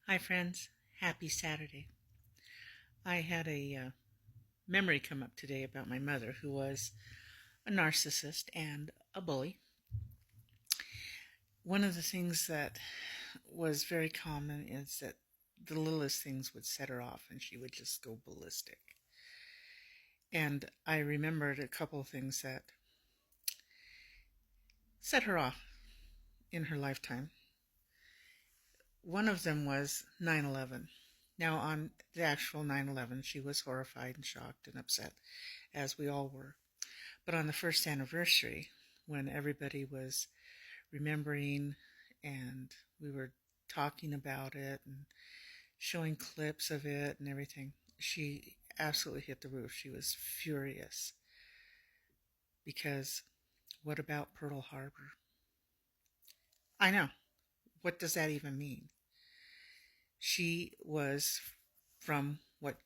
Hi, friends. Happy Saturday. I had a memory come up today about my mother, who was a narcissist and a bully. One of the things that was very common is that the littlest things would set her off and she would just go ballistic. And I remembered a couple of things that set her off in her lifetime. One of them was 9/11. Now, on the actual 9/11, she was horrified and shocked and upset, as we all were. But on the first anniversary, when everybody was remembering and we were talking about it and showing clips of it and everything, she absolutely hit the roof. She was furious because what about Pearl Harbor? I know. What does that even mean? She was from what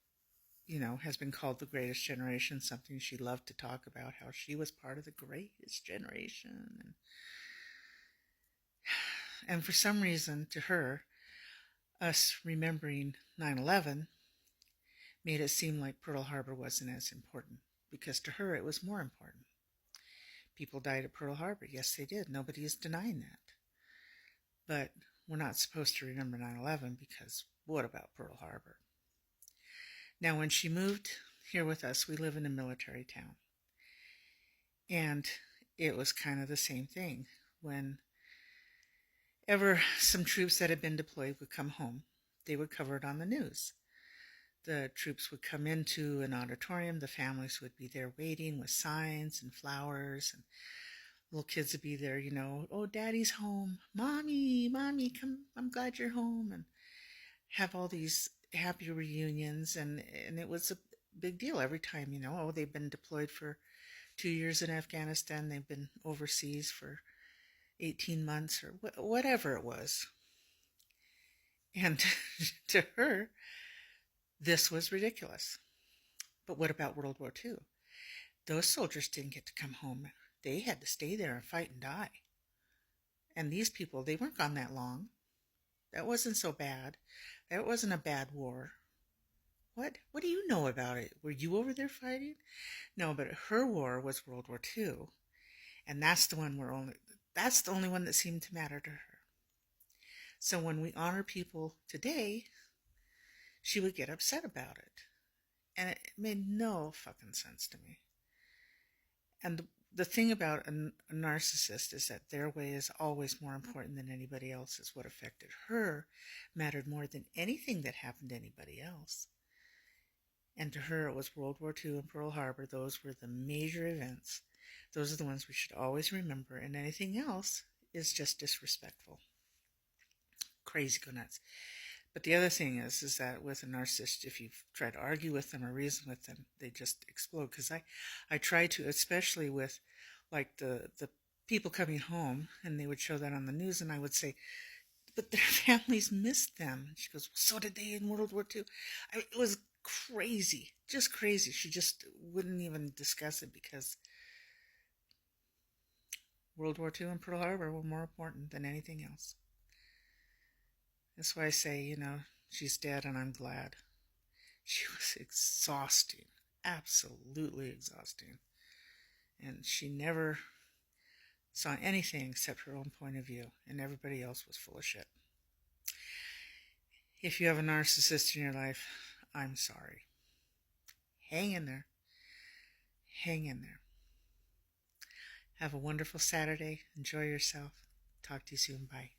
has been called the greatest generation, something she loved to talk about, how she was part of the greatest generation. And for some reason, to her, us remembering 9/11 made it seem like Pearl Harbor wasn't as important, because to her it was more important. People died at Pearl Harbor. Yes, they did. Nobody is denying that. But we're not supposed to remember 9/11 because what about Pearl Harbor? Now, when she moved here with us, we live in a military town. And it was kind of the same thing. Whenever some troops that had been deployed would come home, they would cover it on the news. The troops would come into an auditorium. The families would be there waiting with signs and flowers, and little kids would be there, oh, daddy's home. Mommy, come, I'm glad you're home. And have all these happy reunions. And it was a big deal every time, oh, they've been deployed for 2 years in Afghanistan. They've been overseas for 18 months or whatever it was. And to her, this was ridiculous. But what about World War II? Those soldiers didn't get to come home. They had to stay there and fight and die. And these people, they weren't gone that long. That wasn't so bad. That wasn't a bad war. What do you know about it? Were you over there fighting? No, but her war was World War II. And that's the only one that seemed to matter to her. So when we honor people today, she would get upset about it. And it made no fucking sense to me. And the thing about a narcissist is that their way is always more important than anybody else's. What affected her mattered more than anything that happened to anybody else. And to her, it was World War II and Pearl Harbor. Those were the major events. Those are the ones we should always remember. And anything else is just disrespectful. Crazy go nuts. But the other thing is that with a narcissist, if you try to argue with them or reason with them, they just explode. Because I try to, especially with like the people coming home, and they would show that on the news, and I would say, but their families missed them. And she goes, well, so did they in World War II. It was crazy, just crazy. She just wouldn't even discuss it because World War II and Pearl Harbor were more important than anything else. That's why I say, she's dead and I'm glad. She was exhausting, absolutely exhausting. And she never saw anything except her own point of view, and everybody else was full of shit. If you have a narcissist in your life, I'm sorry. Hang in there. Hang in there. Have a wonderful Saturday. Enjoy yourself. Talk to you soon. Bye.